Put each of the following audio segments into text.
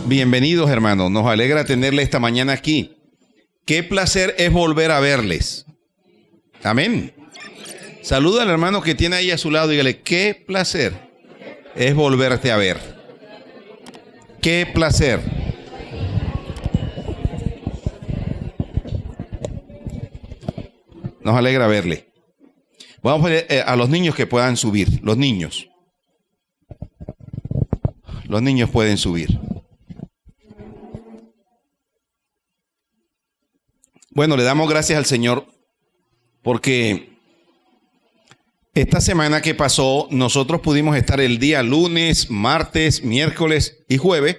Bienvenidos, hermanos. Nos alegra tenerles esta mañana aquí. Qué placer es volver a verles. Amén. Saluda al hermano que tiene ahí a su lado y dígale, qué placer es volverte a ver. Qué placer. Nos alegra verle. Vamos a ver a los niños que puedan subir. Los niños pueden subir. Bueno, le damos gracias al Señor porque esta semana que pasó nosotros pudimos estar el día lunes, martes, miércoles y jueves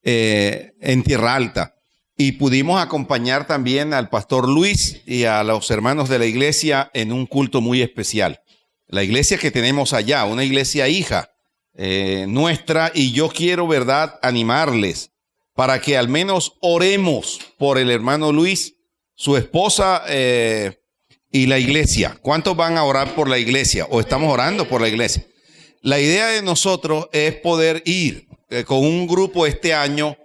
en Tierra Alta. Y pudimos acompañar también al pastor Luis y a los hermanos de la iglesia en un culto muy especial. La iglesia que tenemos allá, una iglesia hija nuestra, y yo quiero, verdad, animarles para que al menos oremos por el hermano Luis, su esposa y la iglesia. ¿Cuántos van a orar por la iglesia? ¿O estamos orando por la iglesia? La idea de nosotros es poder ir con un grupo este año.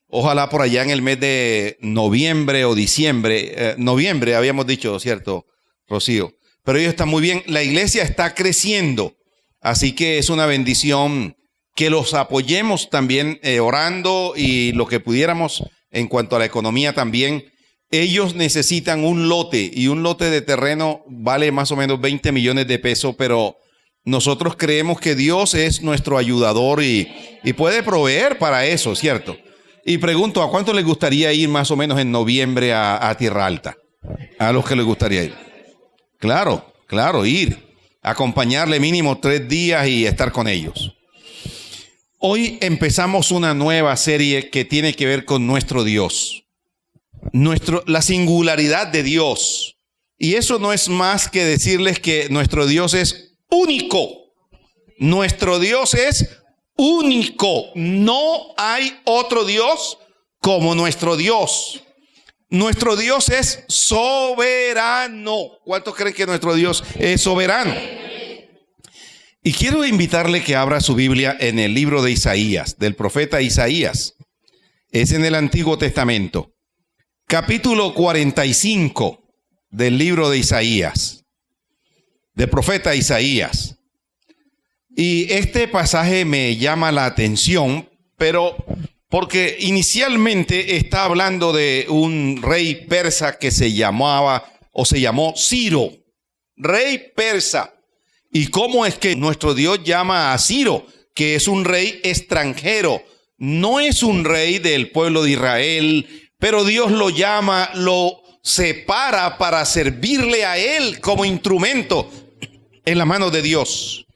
Ojalá por allá en el mes de noviembre o diciembre. Noviembre habíamos dicho, ¿cierto, Rocío? Pero ellos están muy bien. La iglesia está creciendo. Así que es una bendición que los apoyemos también orando y lo que pudiéramos en cuanto a la economía también. Ellos necesitan un lote y un lote de terreno vale más o menos 20 millones de pesos, pero nosotros creemos que Dios es nuestro ayudador y puede proveer para eso, ¿cierto? Y pregunto, ¿a cuánto les gustaría ir más o menos en noviembre a Tierra Alta? A los que les gustaría ir. Claro, ir. Acompañarle mínimo 3 días y estar con ellos. Hoy empezamos una nueva serie que tiene que ver con nuestro Dios. La singularidad de Dios. Y eso no es más que decirles que nuestro Dios es único. Nuestro Dios es único. No hay otro Dios como nuestro Dios. Nuestro Dios es soberano. ¿Cuántos creen que nuestro Dios es soberano? Y quiero invitarle que abra su Biblia en el libro de Isaías, del profeta Isaías. Es en el Antiguo Testamento. Capítulo 45 del libro de Isaías, del profeta Isaías. Y este pasaje me llama la atención, pero porque inicialmente está hablando de un rey persa que se llamó Ciro, rey persa. ¿Y cómo es que nuestro Dios llama a Ciro, que es un rey extranjero? No es un rey del pueblo de Israel, pero Dios lo llama, lo separa para servirle a él como instrumento en la mano de Dios.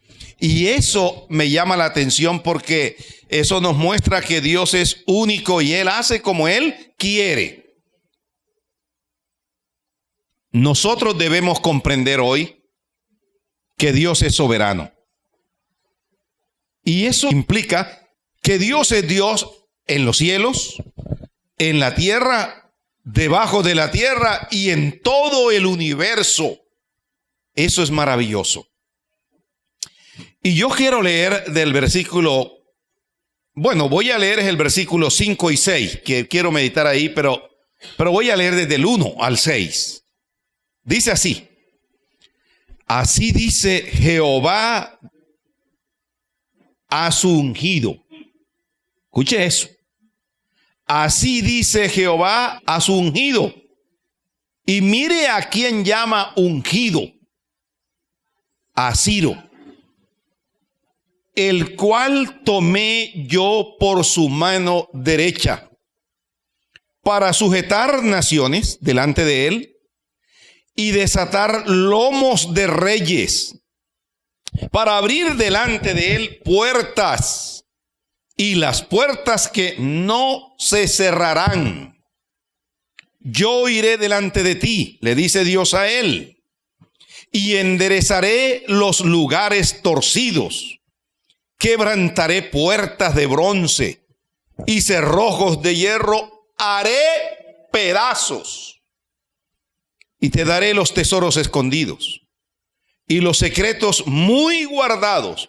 Y eso me llama la atención porque eso nos muestra que Dios es único y Él hace como Él quiere. Nosotros debemos comprender hoy que Dios es soberano. Y eso implica que Dios es Dios en los cielos, en la tierra, debajo de la tierra y en todo el universo. Eso es maravilloso. Y yo quiero leer del versículo, voy a leer el versículo 5 y 6, que quiero meditar ahí, pero voy a leer desde el 1 al 6. Dice así: así dice Jehová a su ungido. Escuche eso. Así dice Jehová a su ungido. Y mire a quién llama ungido. A Ciro, el cual tomé yo por su mano derecha para sujetar naciones delante de él y desatar lomos de reyes, para abrir delante de él puertas, y las puertas que no se cerrarán. Yo iré delante de ti, le dice Dios a él, y enderezaré los lugares torcidos. Quebrantaré puertas de bronce y cerrojos de hierro haré pedazos. Y te daré los tesoros escondidos y los secretos muy guardados.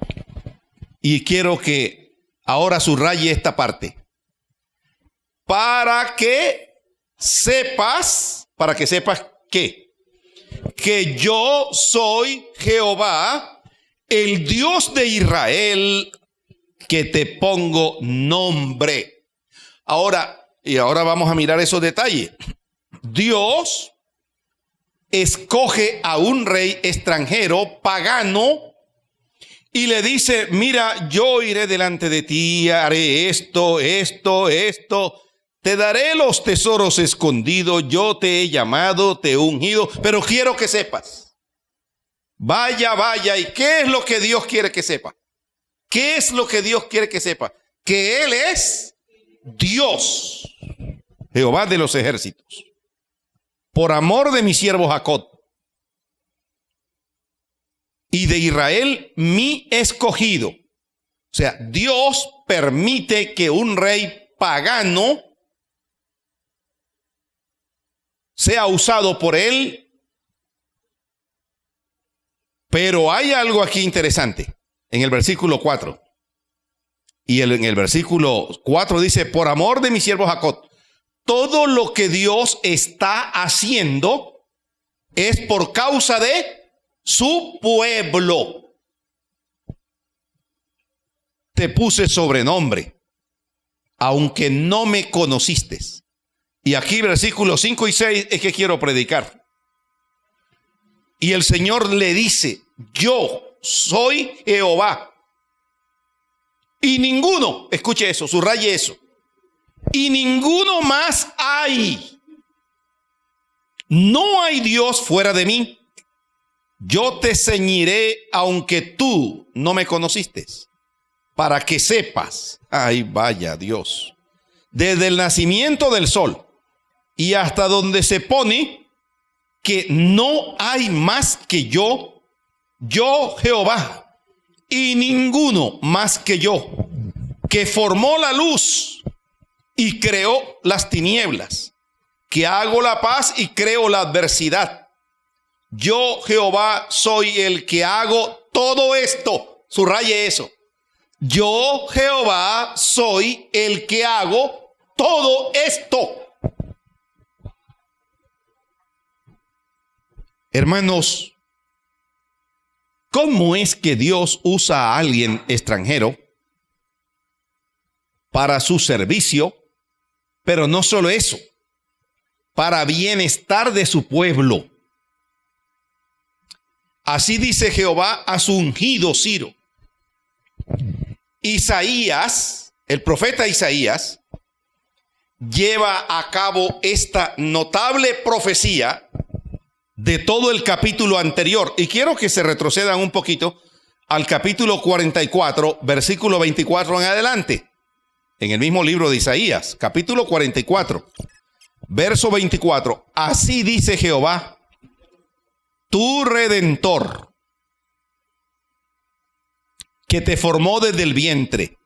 Y quiero que ahora subraye esta parte. para que sepas ¿qué? Que yo soy Jehová, el Dios de Israel, que te pongo nombre. Ahora vamos a mirar esos detalles. Dios escoge a un rey extranjero, pagano, y le dice, mira, yo iré delante de ti, haré esto, te daré los tesoros escondidos, yo te he llamado, te he ungido, pero quiero que sepas. Vaya, ¿y qué es lo que Dios quiere que sepa? ¿Qué es lo que Dios quiere que sepa? Que Él es Dios, Jehová de los ejércitos, por amor de mi siervo Jacob, y de Israel mi escogido. O sea, Dios permite que un rey pagano sea usado por Él. Pero hay algo aquí interesante en el versículo 4. Y en el versículo 4 dice, por amor de mi siervo Jacob. Todo lo que Dios está haciendo es por causa de su pueblo. Te puse sobrenombre, aunque no me conociste. Y aquí versículos 5 y 6 es que quiero predicar. Y el Señor le dice, yo soy Jehová. Y ninguno, escuche eso, subraye eso. Y ninguno más hay. No hay Dios fuera de mí. Yo te ceñiré aunque tú no me conociste, para que sepas, ay vaya Dios, desde el nacimiento del sol y hasta donde se pone, que no hay más que yo Jehová, y ninguno más que yo, que formó la luz y creó las tinieblas, que hago la paz y creo la adversidad. Yo, Jehová, soy el que hago todo esto. Subraye eso. Yo, Jehová, soy el que hago todo esto. Hermanos, ¿cómo es que Dios usa a alguien extranjero para su servicio? Pero no solo eso, para bienestar de su pueblo. Así dice Jehová a su ungido Ciro. Isaías, el profeta Isaías, lleva a cabo esta notable profecía de todo el capítulo anterior. Y quiero que se retrocedan un poquito al capítulo 44, versículo 24 en adelante. En el mismo libro de Isaías, capítulo 44, verso 24. Así dice Jehová, tu Redentor, que te formó desde el vientre,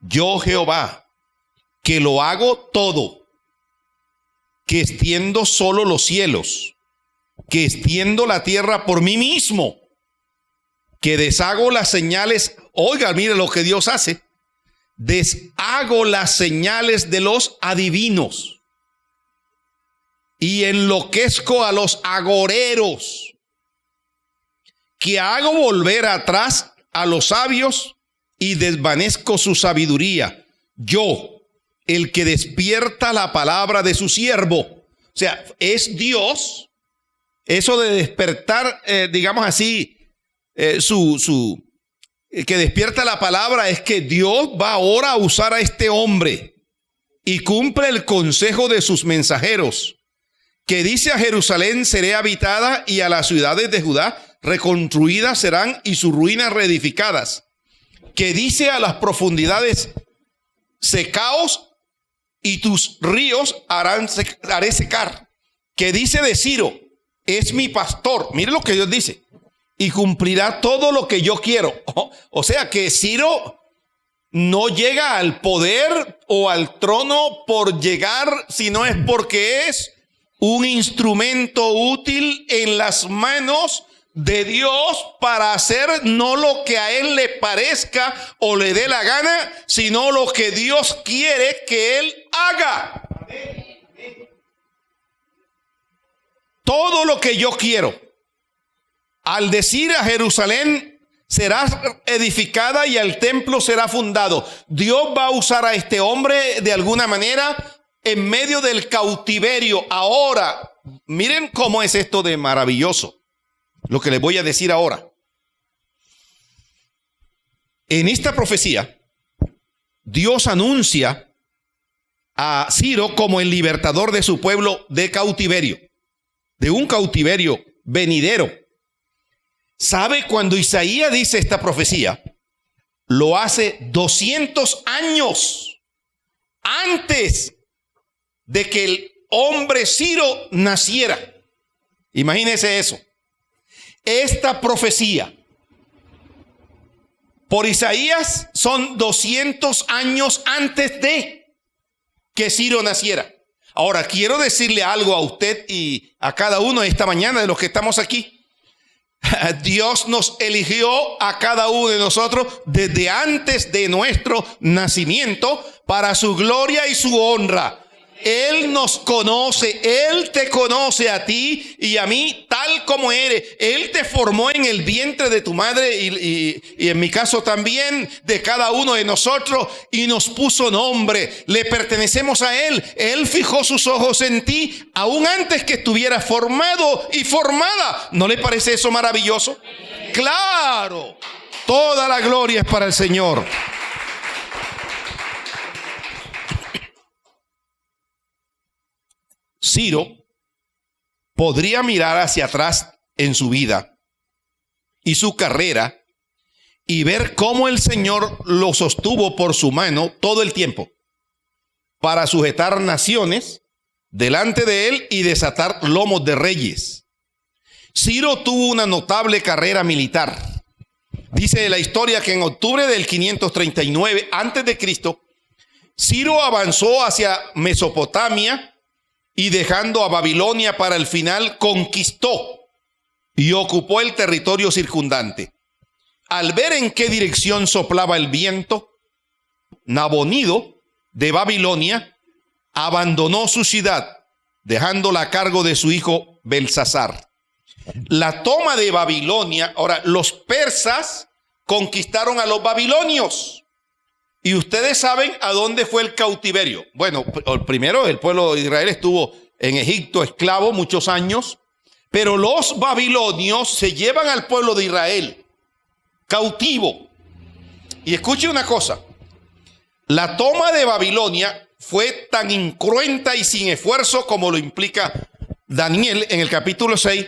yo Jehová, que lo hago todo, que extiendo solo los cielos, que extiendo la tierra por mí mismo, que deshago las señales. Oiga, mire lo que Dios hace. Deshago las señales de los adivinos y enloquezco a los agoreros, que hago volver atrás a los sabios y desvanezco su sabiduría. Yo, el que despierta la palabra de su siervo. O sea, es Dios. Eso de despertar, digamos así, que despierta la palabra, es que Dios va ahora a usar a este hombre y cumple el consejo de sus mensajeros, que dice a Jerusalén seré habitada y a las ciudades de Judá reconstruidas serán y sus ruinas reedificadas, que dice a las profundidades secaos y tus ríos haré secar, que dice de Ciro es mi pastor. Mire lo que Dios dice, y cumplirá todo lo que yo quiero. O sea que Ciro no llega al poder o al trono por llegar, sino es porque es un instrumento útil en las manos de Dios para hacer no lo que a él le parezca o le dé la gana, sino lo que Dios quiere que él haga. Todo lo que yo quiero. Al decir a Jerusalén será edificada y el templo será fundado, Dios va a usar a este hombre de alguna manera en medio del cautiverio. Ahora, miren cómo es esto de maravilloso, lo que les voy a decir ahora. En esta profecía, Dios anuncia a Ciro como el libertador de su pueblo de cautiverio, de un cautiverio venidero. ¿Sabe? Cuando Isaías dice esta profecía, lo hace 200 años antes de que el hombre Ciro naciera. Imagínese eso. Esta profecía por Isaías son 200 años antes de que Ciro naciera. Ahora, quiero decirle algo a usted y a cada uno esta mañana de los que estamos aquí. Dios nos eligió a cada uno de nosotros desde antes de nuestro nacimiento para su gloria y su honra. Él nos conoce, Él te conoce a ti y a mí tal como eres. Él te formó en el vientre de tu madre y en mi caso también de cada uno de nosotros y nos puso nombre. Le pertenecemos a Él. Él fijó sus ojos en ti aún antes que estuvieras formado y formada. ¿No le parece eso maravilloso? Claro, toda la gloria es para el Señor. Ciro podría mirar hacia atrás en su vida y su carrera y ver cómo el Señor lo sostuvo por su mano todo el tiempo para sujetar naciones delante de él y desatar lomos de reyes. Ciro tuvo una notable carrera militar. Dice la historia que en octubre del 539 a.C., Ciro avanzó hacia Mesopotamia y dejando a Babilonia para el final, conquistó y ocupó el territorio circundante. Al ver en qué dirección soplaba el viento, Nabonido de Babilonia abandonó su ciudad, dejándola a cargo de su hijo Belsasar. La toma de Babilonia, ahora los persas conquistaron a los babilonios. Y ustedes saben a dónde fue el cautiverio. Bueno, primero el pueblo de Israel estuvo en Egipto esclavo muchos años, pero los babilonios se llevan al pueblo de Israel cautivo. Y escuche una cosa, la toma de Babilonia fue tan incruenta y sin esfuerzo como lo implica Daniel en el capítulo 6.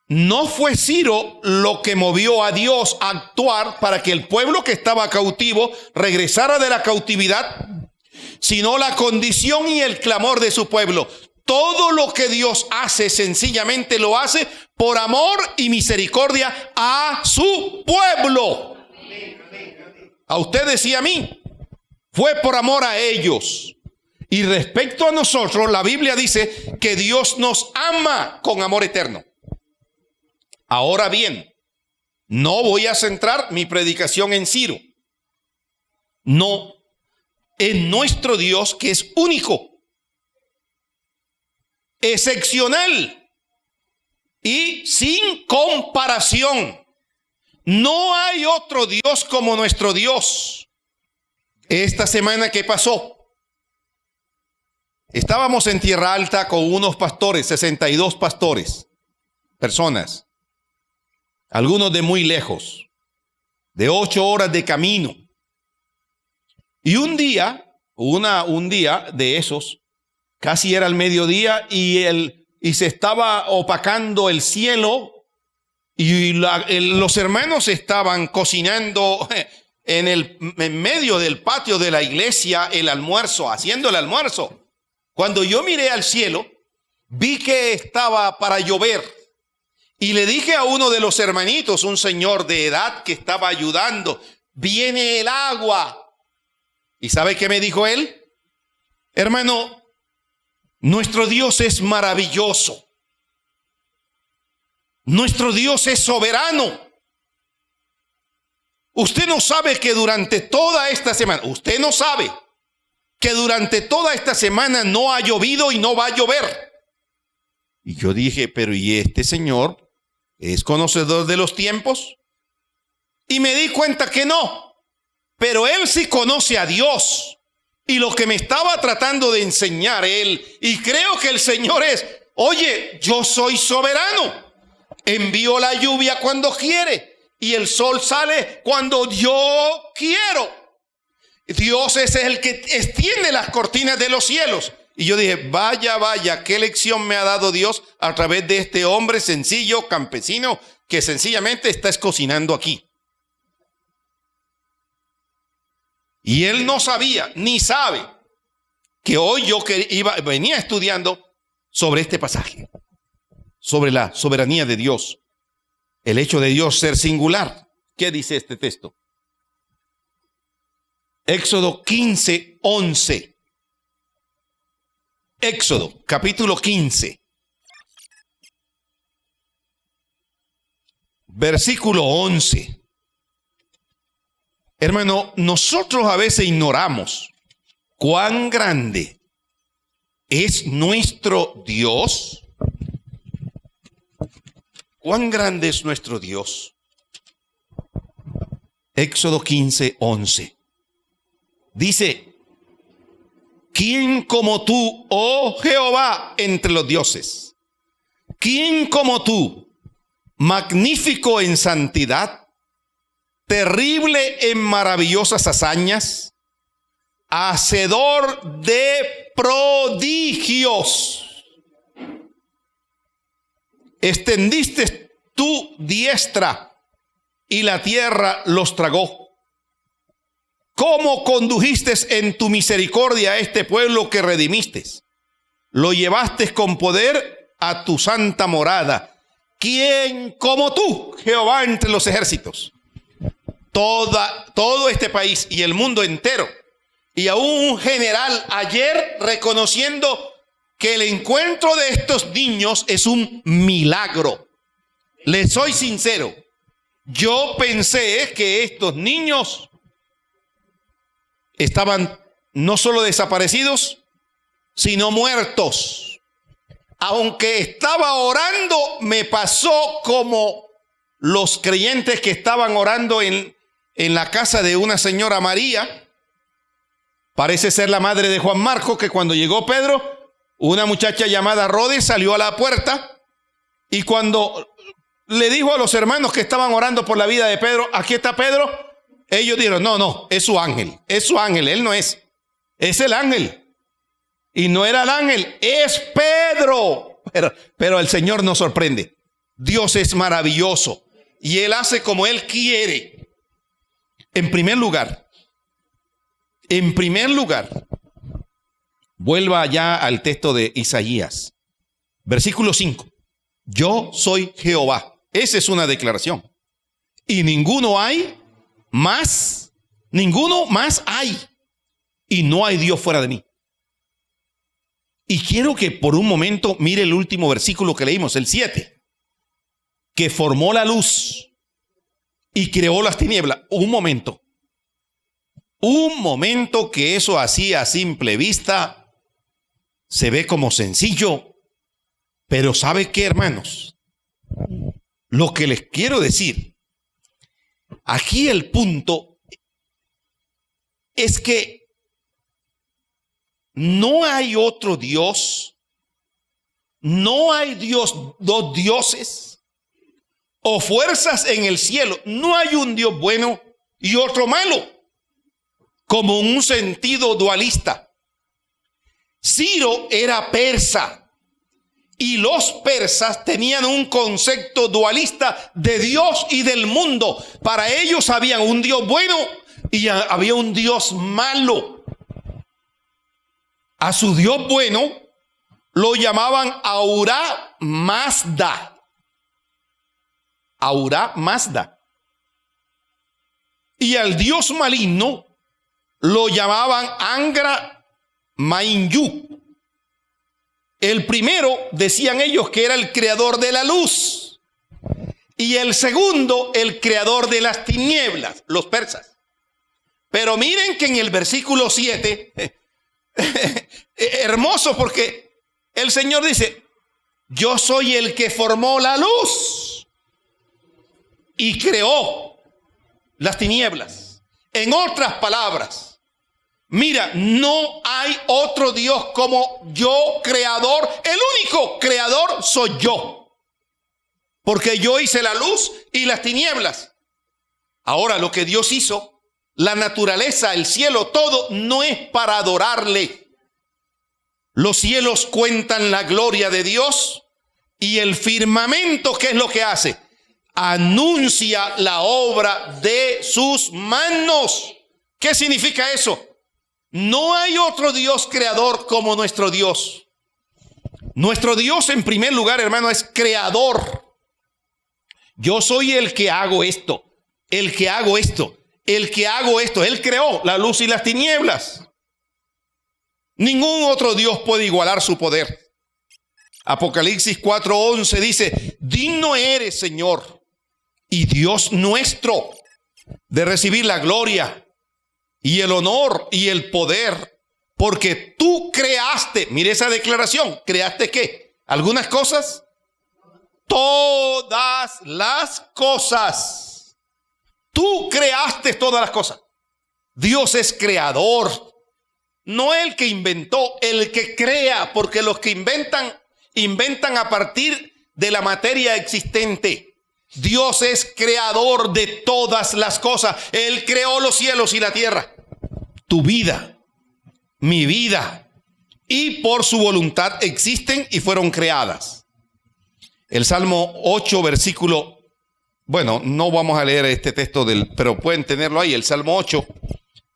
No fue Ciro lo que movió a Dios a actuar para que el pueblo que estaba cautivo regresara de la cautividad, sino la condición y el clamor de su pueblo. Todo lo que Dios hace, sencillamente lo hace por amor y misericordia a su pueblo. A ustedes y a mí. Fue por amor a ellos. Y respecto a nosotros, la Biblia dice que Dios nos ama con amor eterno. Ahora bien, no voy a centrar mi predicación en Ciro. No, en nuestro Dios que es único, excepcional y sin comparación. No hay otro Dios como nuestro Dios. Esta semana que pasó, estábamos en Tierra Alta con unos pastores, 62 pastores, personas. Algunos de muy lejos, de 8 horas de camino. Y un día de esos, casi era el mediodía y se estaba opacando el cielo y los hermanos estaban cocinando en medio del patio de la iglesia el almuerzo, haciendo el almuerzo. Cuando yo miré al cielo, vi que estaba para llover. Y le dije a uno de los hermanitos, un señor de edad que estaba ayudando, viene el agua. ¿Y sabe qué me dijo él? Hermano, nuestro Dios es maravilloso. Nuestro Dios es soberano. Usted no sabe que durante toda esta semana, usted no sabe, que durante toda esta semana no ha llovido y no va a llover. Y yo dije, pero ¿y este señor es conocedor de los tiempos? Y me di cuenta que no, pero él sí conoce a Dios. Y lo que me estaba tratando de enseñar él, y creo que el Señor es, oye, yo soy soberano. Envío la lluvia cuando quiere y el sol sale cuando yo quiero. Dios es el que extiende las cortinas de los cielos. Y yo dije, vaya, qué lección me ha dado Dios a través de este hombre sencillo, campesino, que sencillamente está cocinando aquí. Y él no sabía, ni sabe, que hoy yo venía estudiando sobre este pasaje, sobre la soberanía de Dios, el hecho de Dios ser singular. ¿Qué dice este texto? Éxodo 15, 11. Éxodo, capítulo 15. Versículo 11. Hermano, nosotros a veces ignoramos cuán grande es nuestro Dios. ¿Cuán grande es nuestro Dios? Éxodo 15, 11. Dice, ¿quién como tú, oh Jehová, entre los dioses? ¿Quién como tú, magnífico en santidad, terrible en maravillosas hazañas, hacedor de prodigios? Extendiste tu diestra y la tierra los tragó. ¿Cómo condujiste en tu misericordia a este pueblo que redimiste? Lo llevaste con poder a tu santa morada. ¿Quién como tú, Jehová, entre los ejércitos? Todo este país y el mundo entero. Y aún un general ayer reconociendo que el encuentro de estos niños es un milagro. Les soy sincero, yo pensé que estos niños estaban no solo desaparecidos, sino muertos. Aunque estaba orando, me pasó como los creyentes que estaban orando en la casa de una señora María. Parece ser la madre de Juan Marcos, que cuando llegó Pedro, una muchacha llamada Rode salió a la puerta y cuando le dijo a los hermanos que estaban orando por la vida de Pedro, aquí está Pedro, ellos dijeron, no, es su ángel, él no es el ángel. Y no era el ángel, es Pedro. Pero el Señor nos sorprende. Dios es maravilloso y Él hace como Él quiere. En primer lugar, vuelva allá al texto de Isaías, versículo 5. Yo soy Jehová. Esa es una declaración. Y ninguno más hay. Y no hay Dios fuera de mí. Y quiero que por un momento mire el último versículo que leímos, el 7. Que formó la luz y creó las tinieblas. Un momento que eso así a simple vista se ve como sencillo. Pero ¿sabe qué, hermanos? Lo que les quiero decir, aquí el punto es que no hay otro Dios, no hay dos dioses o fuerzas en el cielo. No hay un Dios bueno y otro malo, como un sentido dualista. Ciro era persa. Y los persas tenían un concepto dualista de Dios y del mundo. Para ellos había un Dios bueno y había un Dios malo. A su Dios bueno lo llamaban Ahura Mazda. Ahura Mazda. Y al Dios maligno lo llamaban Angra Mainyu. El primero, decían ellos, que era el creador de la luz. Y el segundo, el creador de las tinieblas, los persas. Pero miren que en el versículo 7 hermoso, porque el Señor dice, yo soy el que formó la luz y creó las tinieblas. En otras palabras, mira, no hay otro Dios como yo, creador. El único creador soy yo, porque yo hice la luz y las tinieblas. Ahora, lo que Dios hizo, la naturaleza, el cielo, todo, no es para adorarle. Los cielos cuentan la gloria de Dios y el firmamento, ¿qué es lo que hace? Anuncia la obra de sus manos. ¿Qué significa eso? No hay otro Dios creador como nuestro Dios. Nuestro Dios, en primer lugar, hermano, es creador. Yo soy el que hago esto, el que hago esto, el que hago esto. Él creó la luz y las tinieblas. Ningún otro Dios puede igualar su poder. Apocalipsis 4:11 dice, digno eres, Señor, y Dios nuestro, de recibir la gloria y el honor y el poder, porque tú creaste, mire esa declaración, ¿creaste qué? ¿Algunas cosas? Todas las cosas. Tú creaste todas las cosas. Dios es creador. No el que inventó, el que crea, porque los que inventan a partir de la materia existente. Dios es creador de todas las cosas. Él creó los cielos y la tierra. Tu vida, mi vida, y por su voluntad existen y fueron creadas. El Salmo 8, versículo, bueno, no vamos a leer este texto, pero pueden tenerlo ahí. El Salmo 8,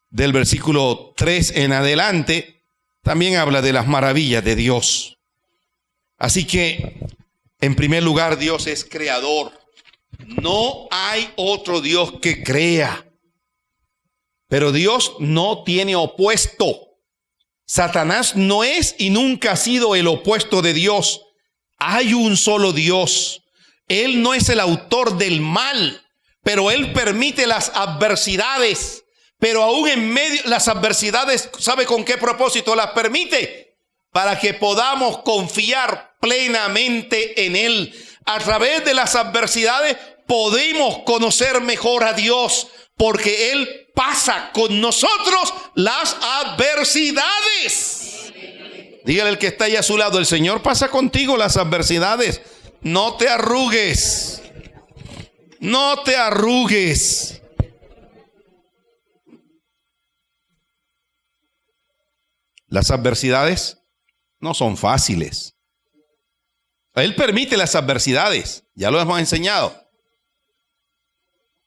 del versículo 3 en adelante, también habla de las maravillas de Dios. Así que, en primer lugar, Dios es creador. No hay otro Dios que crea. Pero Dios no tiene opuesto. Satanás no es y nunca ha sido el opuesto de Dios. Hay un solo Dios. Él no es el autor del mal, pero Él permite las adversidades. Pero aún en medio de las adversidades, ¿sabe con qué propósito las permite? Para que podamos confiar plenamente en Él. A través de las adversidades podemos conocer mejor a Dios, porque Él pasa con nosotros las adversidades. Dígale al que está ahí a su lado, el Señor pasa contigo las adversidades. No te arrugues. No te arrugues. Las adversidades no son fáciles. Él permite las adversidades, ya lo hemos enseñado,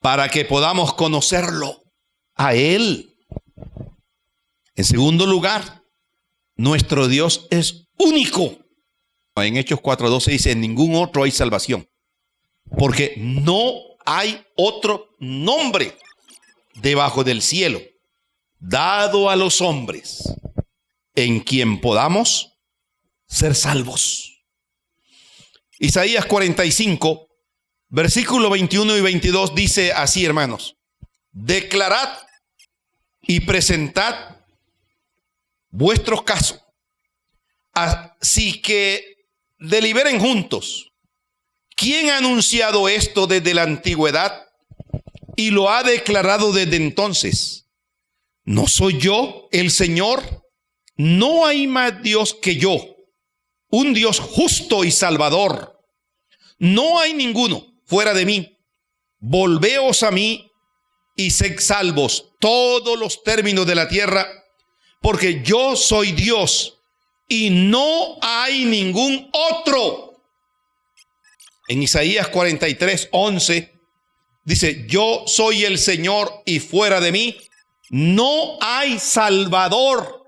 para que podamos conocerlo a Él. En segundo lugar, nuestro Dios es único. En Hechos 4:12 dice, en ningún otro hay salvación, porque no hay otro nombre debajo del cielo dado a los hombres en quien podamos ser salvos. Isaías 45, versículo 21 y 22 dice así, hermanos: declarad y presentad vuestros casos, así que deliberen juntos. ¿Quién ha anunciado esto desde la antigüedad y lo ha declarado desde entonces? ¿No soy yo el Señor? No hay más Dios que yo, un Dios justo y salvador. No hay ninguno fuera de mí. Volveos a mí y sed salvos todos los términos de la tierra, porque yo soy Dios y no hay ningún otro. En Isaías 43:11 dice: yo soy el Señor y fuera de mí no hay salvador.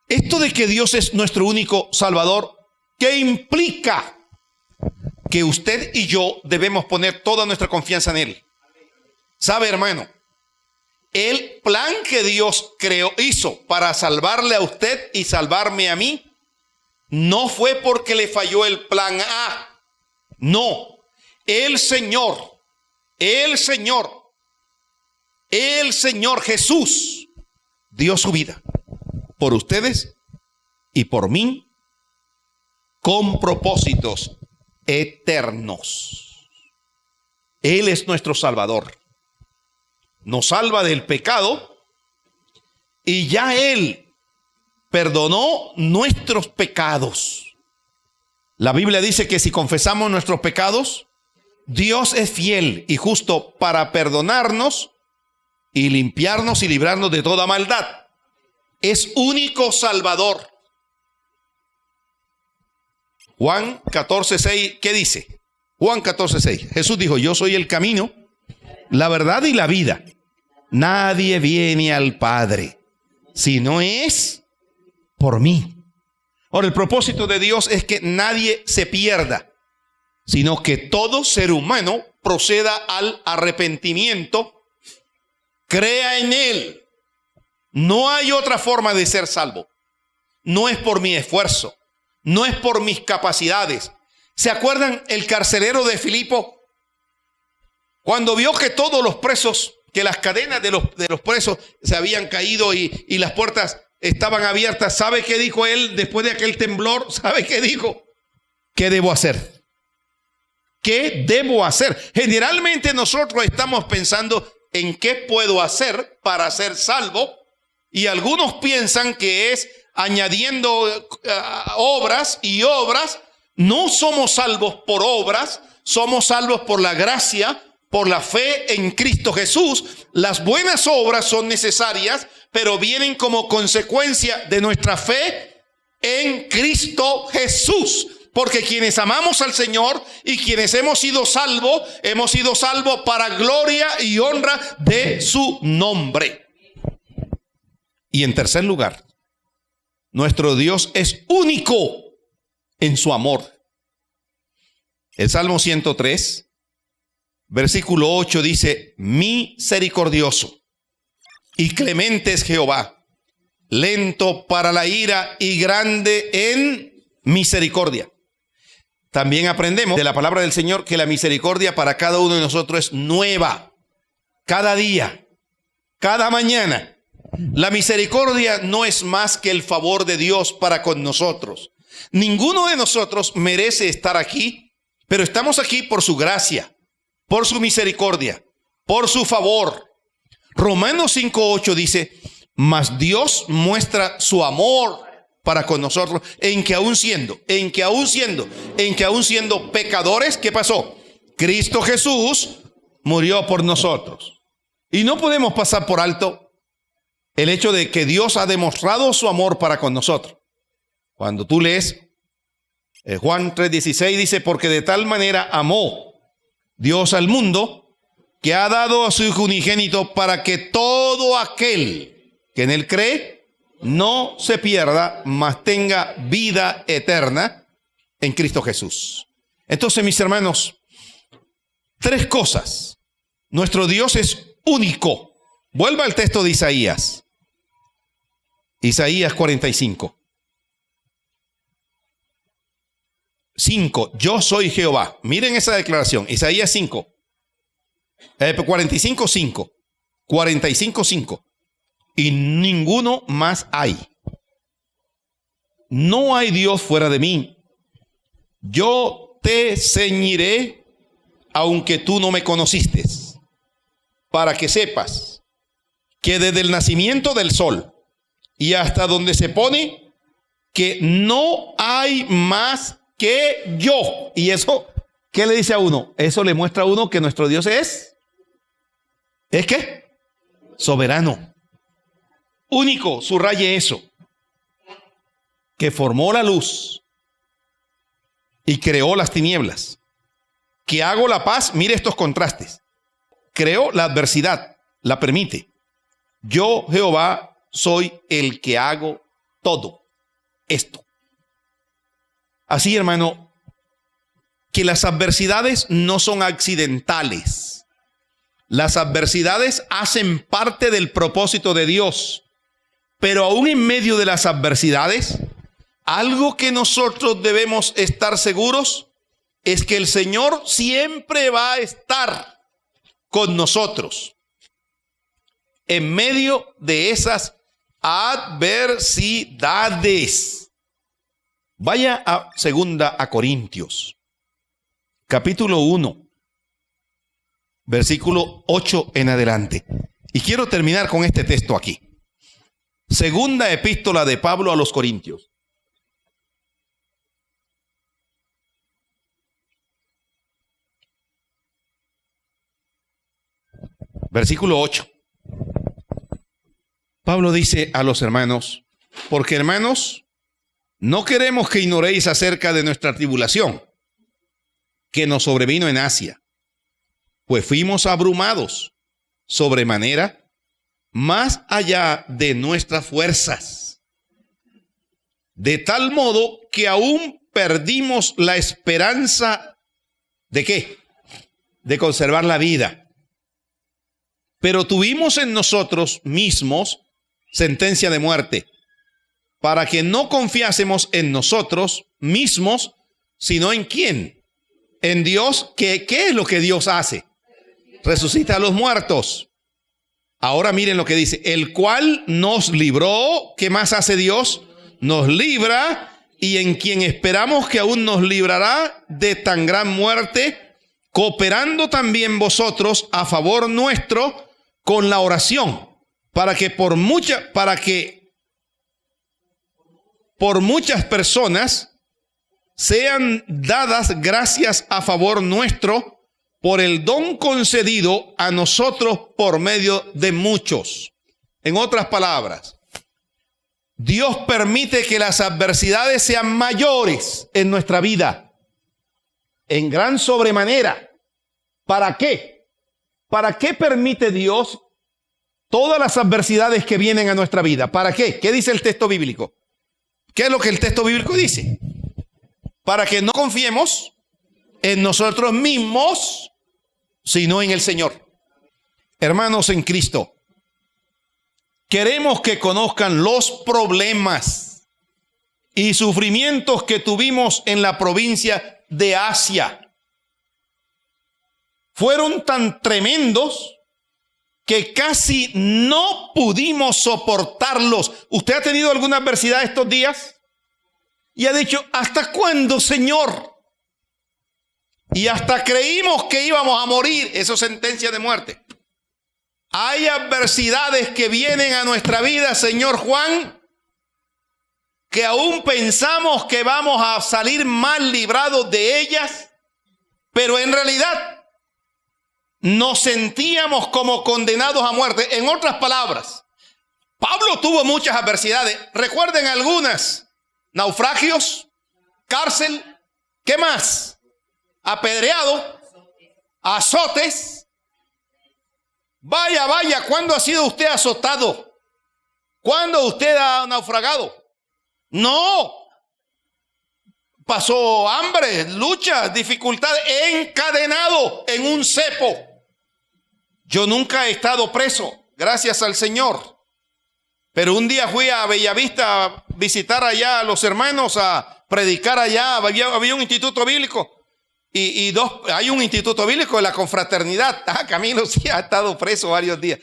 Esto de que Dios es nuestro único salvador, ¿qué implica? Que usted y yo debemos poner toda nuestra confianza en Él. ¿Sabe, hermano? El plan que Dios hizo para salvarle a usted y salvarme a mí, no fue porque le falló el plan A. No, el Señor Jesús dio su vida por ustedes y por mí con propósitos eternos. Él es nuestro Salvador. Nos salva del pecado y ya Él perdonó nuestros pecados. La Biblia dice que si confesamos nuestros pecados, Dios es fiel y justo para perdonarnos y limpiarnos y librarnos de toda maldad. Es único Salvador. Juan 14:6, ¿qué dice? Juan 14:6. Jesús dijo, yo soy el camino, la verdad y la vida. Nadie viene al Padre si no es por mí. Ahora, el propósito de Dios es que nadie se pierda, sino que todo ser humano proceda al arrepentimiento, crea en Él. No hay otra forma de ser salvo. No es por mi esfuerzo, no es por mis capacidades. ¿Se acuerdan el carcelero de Filipo? Cuando vio que todos los presos, que las cadenas de los presos se habían caído y las puertas estaban abiertas, ¿sabe qué dijo él después de aquel temblor? ¿Sabe qué dijo? ¿Qué debo hacer? ¿Qué debo hacer? Generalmente nosotros estamos pensando en qué puedo hacer para ser salvo, y algunos piensan que es añadiendo obras y obras. No somos salvos por obras, somos salvos por la gracia, por la fe en Cristo Jesús. Las buenas obras son necesarias, pero vienen como consecuencia de nuestra fe en Cristo Jesús. Porque quienes amamos al Señor y quienes hemos sido salvos para gloria y honra de su nombre. Y en tercer lugar, nuestro Dios es único en su amor. El Salmo 103, versículo 8 dice, misericordioso y clemente es Jehová, lento para la ira y grande en misericordia. También aprendemos de la palabra del Señor que la misericordia para cada uno de nosotros es nueva, cada día, cada mañana. La misericordia no es más que el favor de Dios para con nosotros. Ninguno de nosotros merece estar aquí, pero estamos aquí por su gracia, por su misericordia, por su favor. Romanos 5:8 dice, mas Dios muestra su amor para con nosotros en que aún siendo pecadores, ¿qué pasó? Cristo Jesús murió por nosotros. Y no podemos pasar por alto el hecho de que Dios ha demostrado su amor para con nosotros. Cuando tú lees Juan 3:16 dice, porque de tal manera amó Dios al mundo que ha dado a su Hijo unigénito para que todo aquel que en él cree no se pierda, mas tenga vida eterna en Cristo Jesús. Entonces, mis hermanos, tres cosas. Nuestro Dios es único. Vuelva al texto de Isaías. Isaías 45. 5. Yo soy Jehová. Miren esa declaración. Isaías 5. 45, 5. 45, 5. Y ninguno más hay. No hay Dios fuera de mí. Yo te ceñiré, aunque tú no me conociste, para que sepas que desde el nacimiento del sol y hasta donde se pone, que no hay más que yo. Y eso, ¿qué le dice a uno? Eso le muestra a uno que nuestro Dios ¿es qué? Soberano. Único, subraye eso. Que formó la luz y creó las tinieblas. Que hago la paz, mire estos contrastes. Creó la adversidad, la permite. Yo, Jehová, soy el que hago todo esto. Así, hermano, que las adversidades no son accidentales. Las adversidades hacen parte del propósito de Dios. Pero aún en medio de las adversidades, algo que nosotros debemos estar seguros es que el Señor siempre va a estar con nosotros en medio de esas adversidades. Vaya a 2 Corintios, capítulo 1, versículo 8 en adelante. Y quiero terminar con este texto aquí. Segunda epístola de Pablo a los Corintios. Versículo 8. Pablo dice a los hermanos: porque hermanos, no queremos que ignoréis acerca de nuestra tribulación que nos sobrevino en Asia, pues fuimos abrumados sobremanera, más allá de nuestras fuerzas, de tal modo que aún perdimos la esperanza ¿de qué? De conservar la vida. Pero tuvimos en nosotros mismos sentencia de muerte, para que no confiásemos en nosotros mismos, sino en ¿quién? En Dios. ¿Qué es lo que Dios hace? Resucita a los muertos. Ahora miren lo que dice: el cual nos libró. ¿Qué más hace Dios? Nos libra, y en quien esperamos que aún nos librará de tan gran muerte, cooperando también vosotros a favor nuestro con la oración, para que por muchas personas sean dadas gracias a favor nuestro por el don concedido a nosotros por medio de muchos. En otras palabras, Dios permite que las adversidades sean mayores en nuestra vida, en gran sobremanera. ¿Para qué? ¿Para qué permite Dios todas las adversidades que vienen a nuestra vida? ¿Para qué? ¿Qué dice el texto bíblico? ¿Qué es lo que el texto bíblico dice? Para que no confiemos en nosotros mismos, sino en el Señor. Hermanos en Cristo, queremos que conozcan los problemas y sufrimientos que tuvimos en la provincia de Asia. Fueron tan tremendos que casi no pudimos soportarlos. ¿Usted ha tenido alguna adversidad estos días? Y ha dicho: ¿hasta cuándo, Señor? Y hasta creímos que íbamos a morir. Eso es sentencia de muerte. Hay adversidades que vienen a nuestra vida, señor Juan, que aún pensamos que vamos a salir mal librados de ellas, pero en realidad nos sentíamos como condenados a muerte. En otras palabras, Pablo tuvo muchas adversidades. Recuerden algunas: naufragios, cárcel, ¿qué más? Apedreado, azotes. Vaya, ¿cuándo ha sido usted azotado? ¿Cuándo usted ha naufragado? No. Pasó hambre, lucha, dificultad, encadenado en un cepo. Yo nunca he estado preso, gracias al Señor. Pero un día fui a Bellavista a visitar allá a los hermanos, a predicar allá. Había un instituto bíblico. Hay un instituto bíblico de la confraternidad. Camilo sí ha estado preso varios días.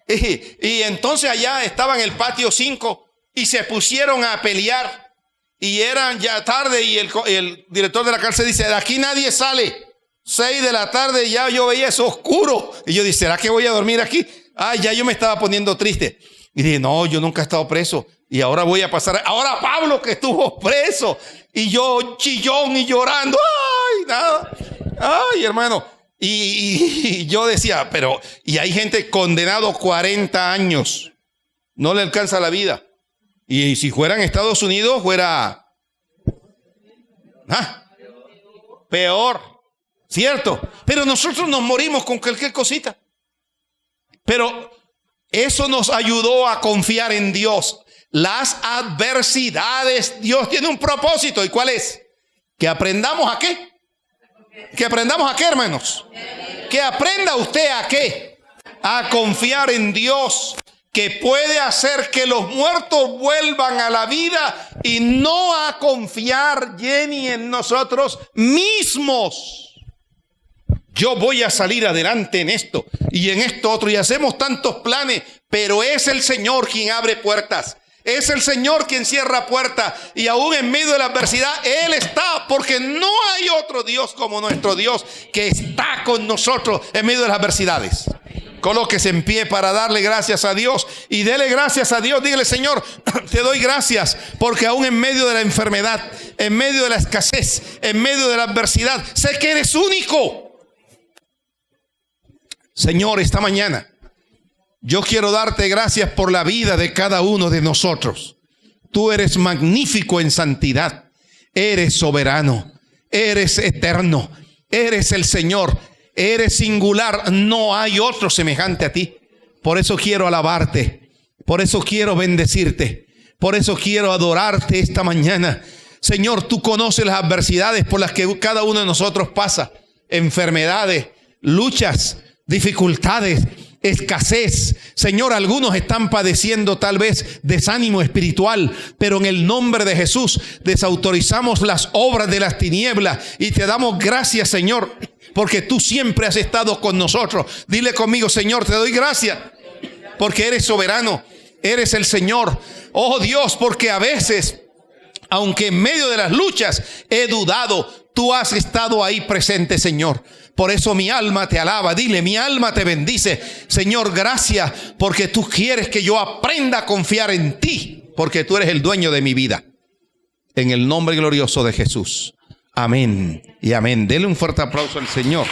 y entonces allá estaba en el patio 5 y se pusieron a pelear. Y eran ya tarde y el director de la cárcel dice: de aquí nadie sale. 6 de la tarde ya yo veía eso oscuro. Y yo dije: ¿será que voy a dormir aquí? Ya yo me estaba poniendo triste. Y dije: no, yo nunca he estado preso. Y ahora voy a pasar. Ahora Pablo, que estuvo preso. Y yo chillón y llorando. Ay, nada. Ay, hermano. Y yo decía: pero, y hay gente condenado 40 años. No le alcanza la vida. Y si fuera en Estados Unidos, fuera peor. ¿Cierto? Pero nosotros nos morimos con cualquier cosita. Pero eso nos ayudó a confiar en Dios. Las adversidades, Dios tiene un propósito. ¿Y cuál es? Que aprendamos a qué. Que aprendamos a qué, hermanos. Que aprenda usted a qué. A confiar en Dios, que puede hacer que los muertos vuelvan a la vida, y no a confiar, Jenny, en nosotros mismos. Yo voy a salir adelante en esto y en esto otro, y hacemos tantos planes Pero es el Señor quien abre puertas. Es el Señor quien cierra puertas. Y aún en medio de la adversidad, Él está. Porque no hay otro Dios como nuestro Dios que está con nosotros en medio de las adversidades. Colóquese en pie para darle gracias a Dios. Y dele gracias a Dios. Dígale: Señor, te doy gracias. Porque aún en medio de la enfermedad, en medio de la escasez, en medio de la adversidad, sé que eres único. Señor, esta mañana yo quiero darte gracias por la vida de cada uno de nosotros. Tú eres magnífico en santidad. Eres soberano. Eres eterno. Eres el Señor. Eres singular. No hay otro semejante a ti. Por eso quiero alabarte. Por eso quiero bendecirte. Por eso quiero adorarte esta mañana. Señor, tú conoces las adversidades por las que cada uno de nosotros pasa. Enfermedades, luchas, dificultades, escasez. Señor, algunos están padeciendo tal vez desánimo espiritual, pero en el nombre de Jesús desautorizamos las obras de las tinieblas y te damos gracias, Señor, porque tú siempre has estado con nosotros. Dile conmigo: Señor, te doy gracias porque eres soberano, eres el Señor. Oh Dios, porque a veces, aunque en medio de las luchas he dudado, tú has estado ahí presente, Señor. Por eso mi alma te alaba. Dile: mi alma te bendice. Señor, gracias porque tú quieres que yo aprenda a confiar en ti, porque tú eres el dueño de mi vida. En el nombre glorioso de Jesús. Amén y amén. Dele un fuerte aplauso al Señor.